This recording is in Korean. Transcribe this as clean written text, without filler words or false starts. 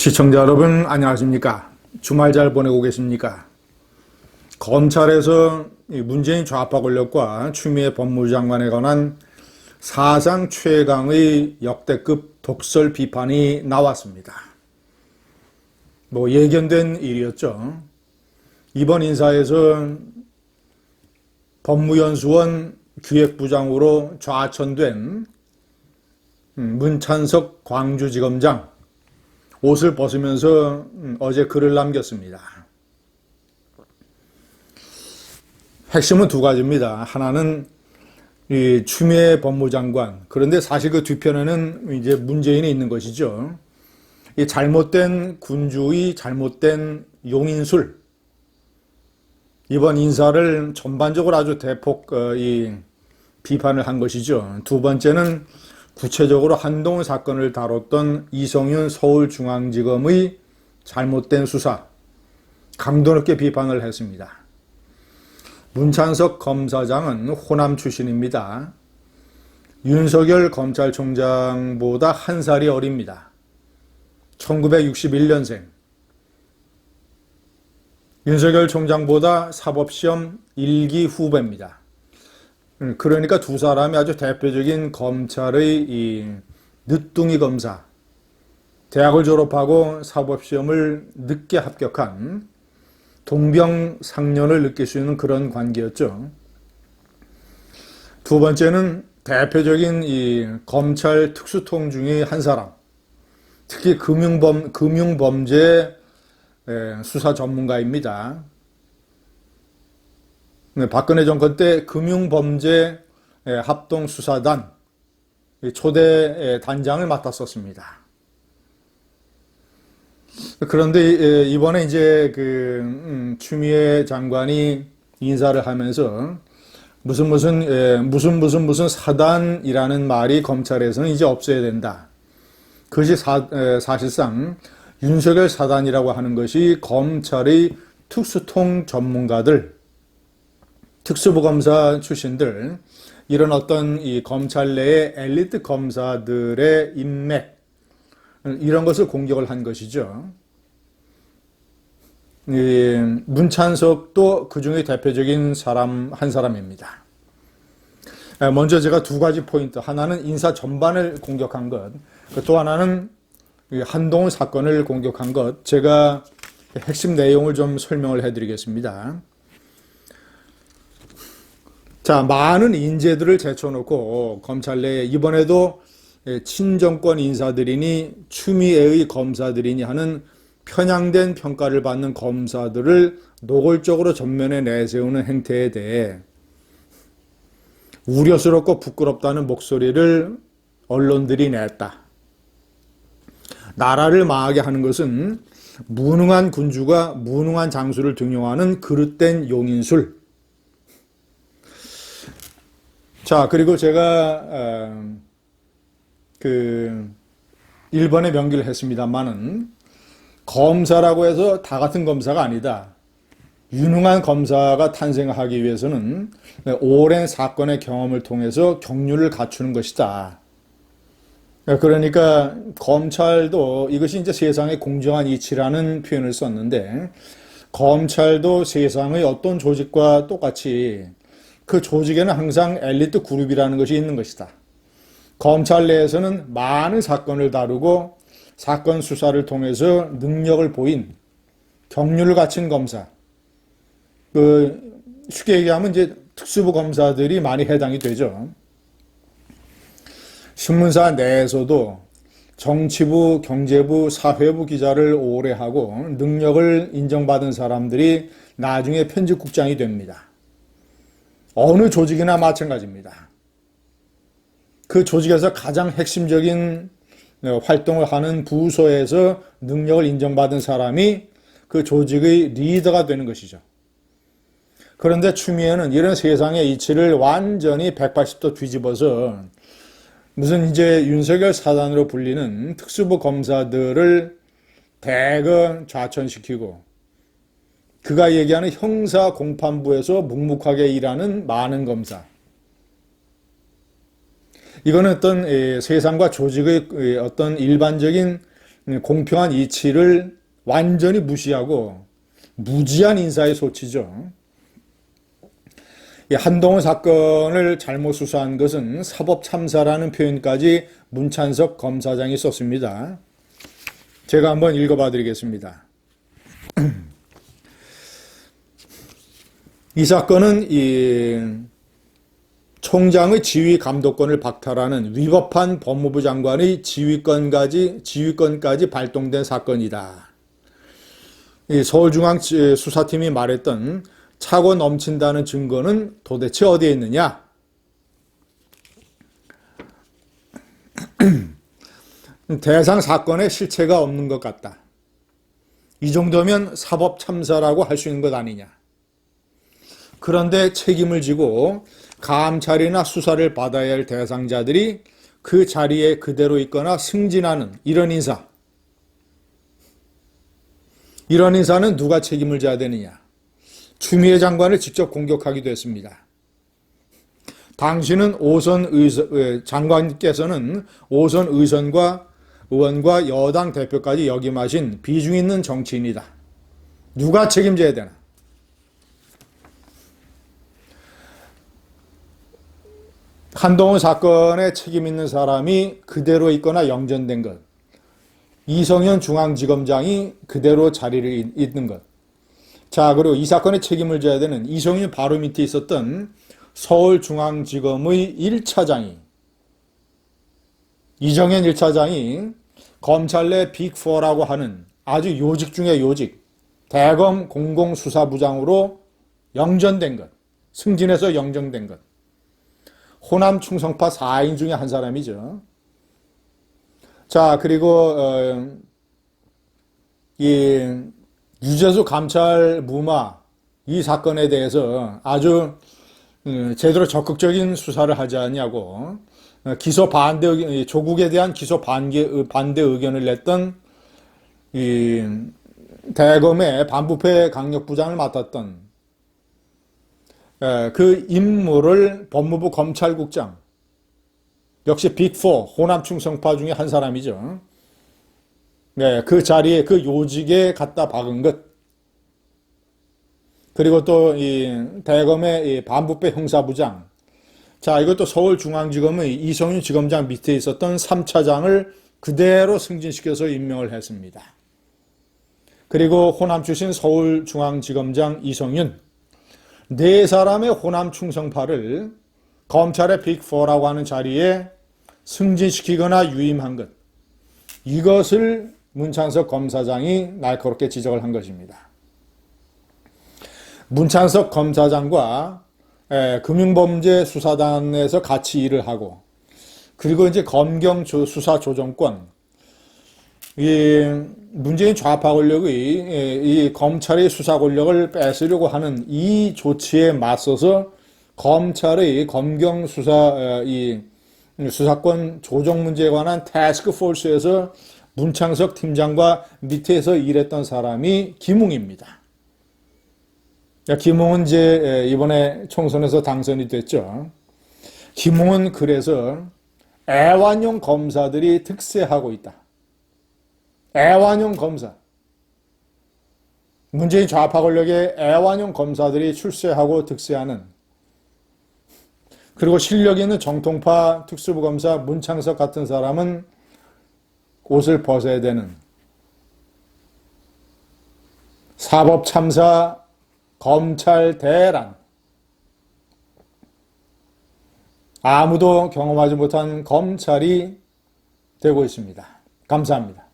시청자 여러분 안녕하십니까? 주말 잘 보내고 계십니까? 검찰에서 문재인 좌파 권력과 추미애 법무부 장관에 관한 사상 최강의 역대급 독설 비판이 나왔습니다. 예견된 일이었죠. 이번 인사에서 법무연수원 기획부장으로 좌천된 문찬석 광주지검장 옷을 벗으면서 어제 글을 남겼습니다. 핵심은 두 가지입니다. 하나는 이 추미애 법무장관, 그런데 사실 그 뒤편에는 이제 문재인이 있는 것이죠. 이 잘못된 군주의 잘못된 용인술, 이번 인사를 전반적으로 아주 대폭 비판을 한 것이죠. 두 번째는 구체적으로 한동훈 사건을 다뤘던 이성윤 서울중앙지검의 잘못된 수사, 강도 높게 비판을 했습니다. 문찬석 검사장은 호남 출신입니다. 윤석열 검찰총장보다 한 살이 어립니다. 1961년생. 윤석열 총장보다 사법시험 1기 후배입니다. 그러니까 두 사람이 아주 대표적인 검찰의 이 늦둥이 검사, 대학을 졸업하고 사법시험을 늦게 합격한 동병상련을 느낄 수 있는 그런 관계였죠. 두 번째는 대표적인 이 검찰 특수통 중의 한 사람, 특히 금융범죄 수사 전문가입니다. 박근혜 정권 때 금융범죄 합동수사단 초대 단장을 맡았었습니다. 그런데 이번에 이제 추미애 장관이 인사를 하면서 무슨 사단이라는 말이 검찰에서는 이제 없어야 된다. 그것이 사실상 윤석열 사단이라고 하는 것이 검찰의 특수통 전문가들, 특수부검사 출신들, 이런 어떤 이 검찰 내의 엘리트 검사들의 인맥, 이런 것을 공격을 한 것이죠. 문찬석도 그 중에 대표적인 한 사람입니다. 먼저 제가 두 가지 포인트, 하나는 인사 전반을 공격한 것, 또 하나는 한동훈 사건을 공격한 것, 제가 핵심 내용을 좀 설명을 해드리겠습니다. 자, 많은 인재들을 제쳐놓고 검찰 내에 이번에도 친정권 인사들이니 추미애의 검사들이니 하는 편향된 평가를 받는 검사들을 노골적으로 전면에 내세우는 행태에 대해 우려스럽고 부끄럽다는 목소리를 언론들이 냈다. 나라를 망하게 하는 것은 무능한 군주가 무능한 장수를 등용하는 그릇된 용인술. 자, 그리고 제가 1번에 명기를 했습니다만은 검사라고 해서 다 같은 검사가 아니다. 유능한 검사가 탄생하기 위해서는 오랜 사건의 경험을 통해서 경륜을 갖추는 것이다. 그러니까 검찰도 이것이 이제 세상의 공정한 이치라는 표현을 썼는데, 검찰도 세상의 어떤 조직과 똑같이 그 조직에는 항상 엘리트 그룹이라는 것이 있는 것이다. 검찰 내에서는 많은 사건을 다루고 사건 수사를 통해서 능력을 보인 경륜을 갖춘 검사, 쉽게 얘기하면 이제 특수부 검사들이 많이 해당이 되죠. 신문사 내에서도 정치부, 경제부, 사회부 기자를 오래 하고 능력을 인정받은 사람들이 나중에 편집국장이 됩니다. 어느 조직이나 마찬가지입니다. 그 조직에서 가장 핵심적인 활동을 하는 부서에서 능력을 인정받은 사람이 그 조직의 리더가 되는 것이죠. 그런데 추미애는 이런 세상의 이치를 완전히 180도 뒤집어서 무슨 이제 윤석열 사단으로 불리는 특수부 검사들을 대거 좌천시키고 그가 얘기하는 형사 공판부에서 묵묵하게 일하는 많은 검사, 이거는 어떤 세상과 조직의 어떤 일반적인 공평한 이치를 완전히 무시하고 무지한 인사의 소치죠. 이 한동훈 사건을 잘못 수사한 것은 사법참사라는 표현까지 문찬석 검사장이 썼습니다. 제가 한번 읽어봐 드리겠습니다. 이 사건은 이 총장의 지휘 감독권을 박탈하는 위법한 법무부 장관의 지휘권까지 발동된 사건이다. 이 서울중앙수사팀이 말했던 차고 넘친다는 증거는 도대체 어디에 있느냐? 대상 사건에 실체가 없는 것 같다. 이 정도면 사법 참사라고 할 수 있는 것 아니냐. 그런데 책임을 지고 감찰이나 수사를 받아야 할 대상자들이 그 자리에 그대로 있거나 승진하는 이런 인사는 누가 책임을 져야 되느냐. 추미애 장관을 직접 공격하기도 했습니다. 당신은 장관께서는 오선 의원과 여당 대표까지 역임하신 비중 있는 정치인이다. 누가 책임져야 되나? 한동훈 사건에 책임 있는 사람이 그대로 있거나 영전된 것. 이성현 중앙지검장이 그대로 자리를 잇는 것. 자, 그리고 이 사건에 책임을 져야 되는 이성윤 바로 밑에 있었던 서울중앙지검의 1차장이 이정현 1차장이 검찰 내 빅4라고 하는 아주 요직 중의 요직, 대검 공공수사부장으로 영전된 것, 승진해서 영정된 것. 호남 충성파 4인 중에 한 사람이죠. 자, 그리고 이 유재수 감찰 무마 이 사건에 대해서 아주 제대로 적극적인 수사를 하지 않냐고 기소 반대 조국에 대한 기소 반대 의견을 냈던 이 대검의 반부패 강력부장을 맡았던 그 임무를 법무부 검찰국장 역시 빅4 호남 충성파 중에 한 사람이죠. 네, 그 자리에 그 요직에 갖다 박은 것. 그리고 또 이 대검의 이 반부패 형사부장. 자, 이것도 서울중앙지검의 이성윤 지검장 밑에 있었던 3차장을 그대로 승진시켜서 임명을 했습니다. 그리고 호남 출신 서울중앙지검장 이성윤. 네 사람의 호남 충성파를 검찰의 빅4라고 하는 자리에 승진시키거나 유임한 것. 이것을 문찬석 검사장이 날카롭게 지적을 한 것입니다. 문찬석 검사장과 금융범죄수사단에서 같이 일을 하고 그리고 이제 검경수사조정권 이 문재인 좌파 권력의 이 검찰의 수사 권력을 뺏으려고 하는 이 조치에 맞서서 검찰의 검경수사 이 수사권 조정 문제에 관한 태스크포스에서 문창석 팀장과 밑에서 일했던 사람이 김웅입니다. 김웅은 이제 이번에 총선에서 당선이 됐죠. 김웅은 그래서 애완용 검사들이 득세하고 있다. 애완용 검사. 문재인 좌파 권력의 애완용 검사들이 출세하고 득세하는 그리고 실력 있는 정통파 특수부검사 문창석 같은 사람은 옷을 벗어야 되는 사법참사 검찰 대란 아무도 경험하지 못한 검찰이 되고 있습니다. 감사합니다.